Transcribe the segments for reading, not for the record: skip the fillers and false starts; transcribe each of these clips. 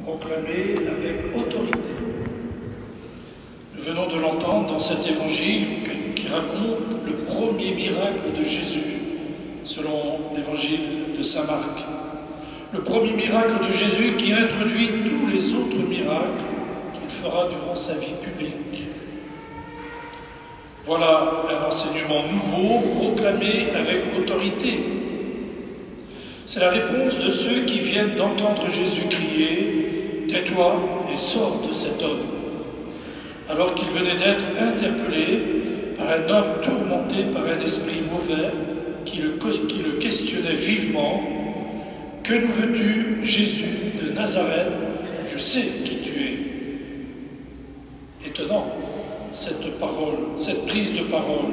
proclamé avec autorité. Nous venons de l'entendre dans cet évangile qui raconte le premier miracle de Jésus, selon l'évangile de saint Marc. Le premier miracle de Jésus qui introduit tous les autres miracles qu'il fera durant sa vie publique. Voilà un enseignement nouveau proclamé avec autorité. C'est la réponse de ceux qui viennent d'entendre Jésus crier « Tais-toi et sors de cet homme », alors qu'il venait d'être interpellé par un homme tourmenté par un esprit mauvais qui le questionnait vivement. « Que nous veux-tu, Jésus de Nazareth? Je sais qui tu es. » Étonnant, cette parole, cette prise de parole.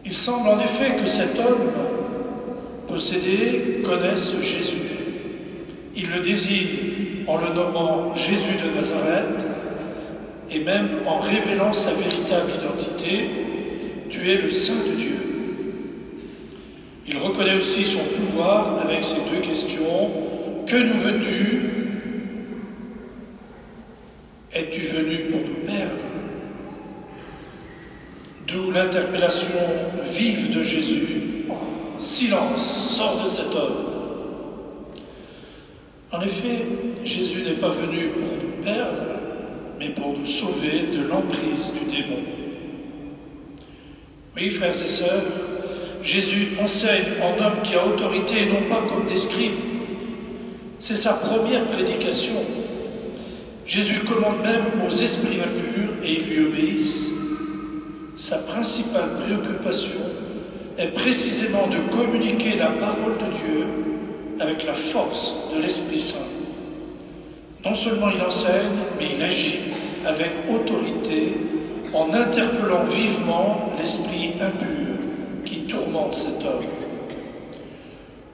Il semble en effet que cet homme possédé connaisse Jésus. Il le désigne en le nommant Jésus de Nazareth et même en révélant sa véritable identité, tu es le Saint de Dieu. Il reconnaît aussi son pouvoir avec ces deux questions. Que nous veux-tu? Es-tu venu pour nous perdre? D'où l'interpellation vive de Jésus. Silence, sors de cet homme. En effet, Jésus n'est pas venu pour nous perdre, mais pour nous sauver de l'emprise du démon. Oui, frères et sœurs, Jésus enseigne en homme qui a autorité et non pas comme des scribes. C'est sa première prédication. Jésus commande même aux esprits impurs et ils lui obéissent. Sa principale préoccupation est précisément de communiquer la parole de Dieu avec la force de l'Esprit Saint. Non seulement il enseigne, mais il agit avec autorité en interpellant vivement l'esprit impur qui tourmente cet homme.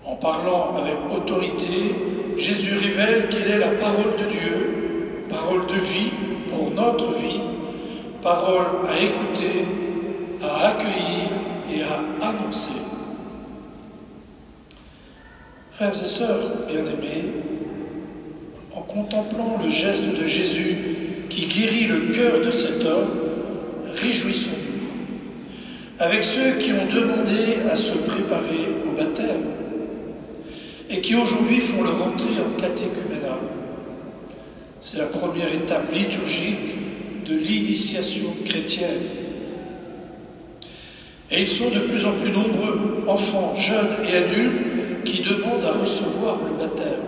En parlant avec autorité, Jésus révèle qu'il est la parole de Dieu, parole de vie pour notre vie, parole à écouter, à accueillir et à annoncer. Frères et sœurs bien-aimés, en contemplant le geste de Jésus qui guérit le cœur de cet homme, réjouissons-nous avec ceux qui ont demandé à se préparer au baptême et qui aujourd'hui font leur entrée en catéchuménat. C'est la première étape liturgique de l'initiation chrétienne. Et ils sont de plus en plus nombreux, enfants, jeunes et adultes, qui demandent à recevoir le baptême.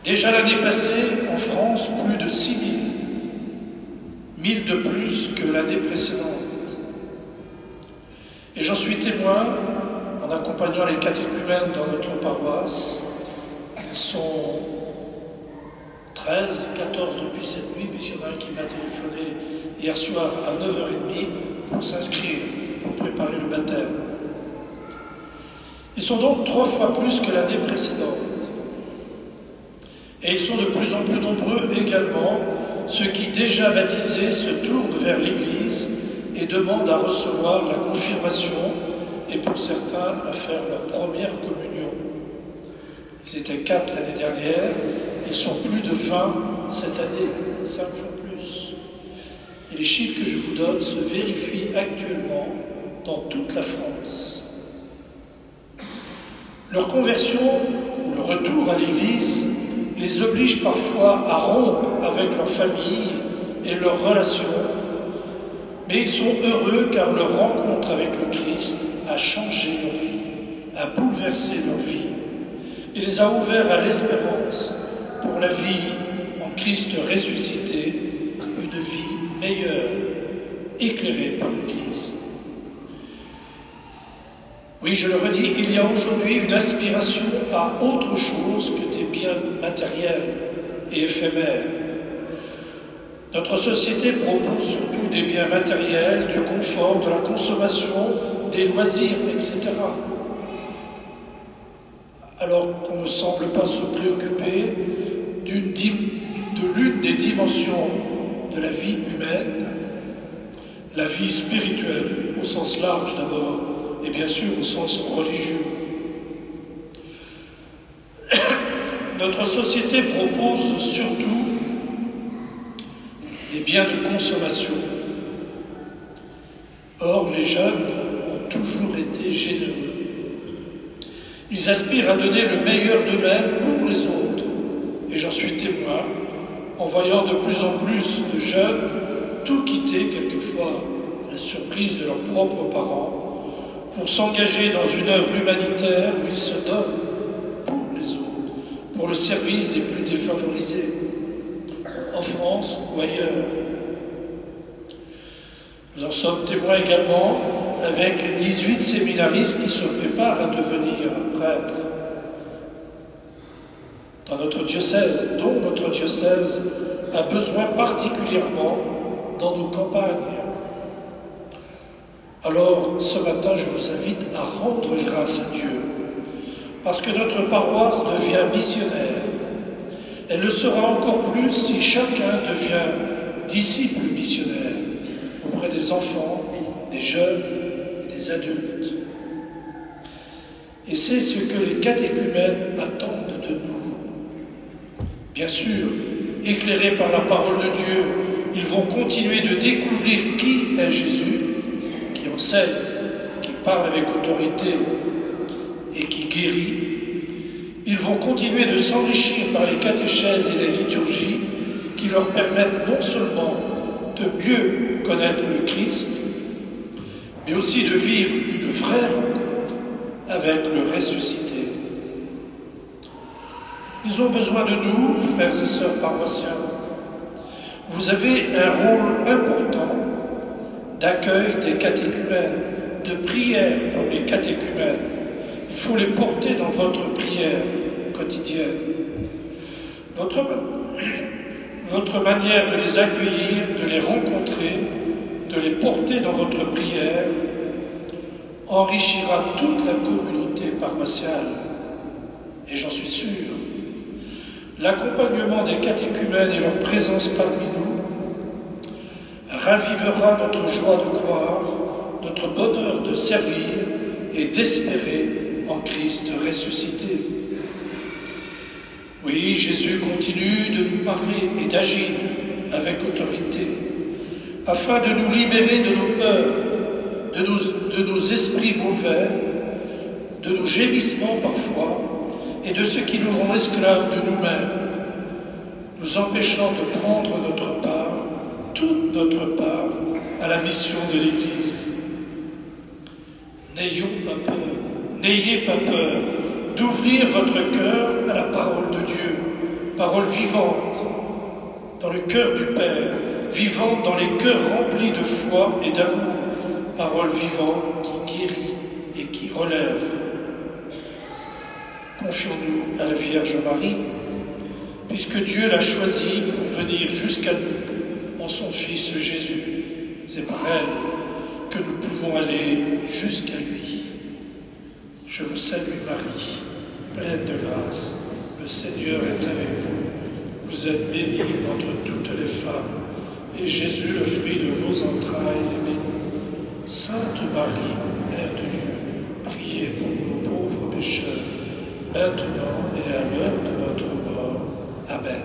Déjà l'année passée, en France, plus de 6 000. 1000 de plus que l'année précédente. Et j'en suis témoin en accompagnant les catéchumènes dans notre paroisse. Ils sont 13, 14 depuis cette nuit, mais il y en a un qui m'a téléphoné hier soir à 9h30 pour s'inscrire, pour préparer le baptême. Ils sont donc 3 fois plus que l'année précédente. Et ils sont de plus en plus nombreux également, ceux qui déjà baptisés se tournent vers l'Église et demandent à recevoir la confirmation et pour certains à faire leur première communion. Ils étaient 4 l'année dernière, ils sont plus de 20 cette année, 5 fois plus. Et les chiffres que je vous donne se vérifient actuellement dans toute la France. Leur conversion ou le retour à l'Église les oblige parfois à rompre avec leur famille et leurs relations, mais ils sont heureux car leur rencontre avec le Christ a changé leur vie, a bouleversé leur vie. Il les a ouverts à l'espérance pour la vie en Christ ressuscité, une vie meilleure, éclairée par le Christ. Oui, je le redis, il y a aujourd'hui une aspiration à autre chose que des biens matériels et éphémères. Notre société propose surtout des biens matériels, du confort, de la consommation, des loisirs, etc. Alors qu'on ne semble pas se préoccuper de l'une des dimensions de la vie humaine, la vie spirituelle, au sens large d'abord, et bien sûr au sens religieux. Notre société propose surtout des biens de consommation. Or, les jeunes ont toujours été généreux. Ils aspirent à donner le meilleur d'eux-mêmes pour les autres. Et j'en suis témoin en voyant de plus en plus de jeunes tout quitter, quelquefois à la surprise de leurs propres parents, pour s'engager dans une œuvre humanitaire où ils se donnent pour les autres, pour le service des plus défavorisés, en France ou ailleurs. Nous en sommes témoins également avec les 18 séminaristes qui se préparent à devenir prêtres dans notre diocèse, dont notre diocèse a besoin particulièrement dans nos campagnes. Alors, ce matin, je vous invite à rendre grâce à Dieu, parce que notre paroisse devient missionnaire. Elle le sera encore plus si chacun devient disciple missionnaire auprès des enfants, des jeunes et des adultes. Et c'est ce que les catéchumènes attendent de nous. Bien sûr, éclairés par la parole de Dieu, ils vont continuer de découvrir qui est Jésus, qui enseigne, qui parle avec autorité et qui guérit. Ils vont continuer de s'enrichir par les catéchèses et les liturgies qui leur permettent non seulement de mieux connaître le Christ, mais aussi de vivre une vraie rencontre avec le ressuscité. Ils ont besoin de nous, frères et sœurs paroissiens. Vous avez un rôle important d'accueil des catéchumènes, de prière pour les catéchumènes. Il faut les porter dans votre prière quotidienne. Votre manière de les accueillir, de les rencontrer, de les porter dans votre prière, enrichira toute la communauté paroissiale. Et j'en suis sûr. L'accompagnement des catéchumènes et leur présence parmi nous ravivera notre joie de croire, notre bonheur de servir et d'espérer en Christ ressuscité. Oui, Jésus continue de nous parler et d'agir avec autorité, afin de nous libérer de nos peurs, de nos esprits mauvais, de nos gémissements parfois, et de ceux qui nous rend esclaves de nous-mêmes, nous empêchant de prendre notre part, toute notre part, à la mission de l'Église. N'ayez pas peur d'ouvrir votre cœur à la parole de Dieu, parole vivante, dans le cœur du Père, vivante dans les cœurs remplis de foi et d'amour, parole vivante qui guérit et qui relève. Confions-nous à la Vierge Marie, puisque Dieu l'a choisie pour venir jusqu'à nous en son Fils Jésus. C'est par elle que nous pouvons aller jusqu'à lui. Je vous salue Marie, pleine de grâce, le Seigneur est avec vous. Vous êtes bénie entre toutes les femmes, et Jésus, le fruit de vos entrailles, est béni. Sainte Marie, Mère de Dieu, priez pour nous pauvres pécheurs, maintenant et à l'heure de notre mort. Amen.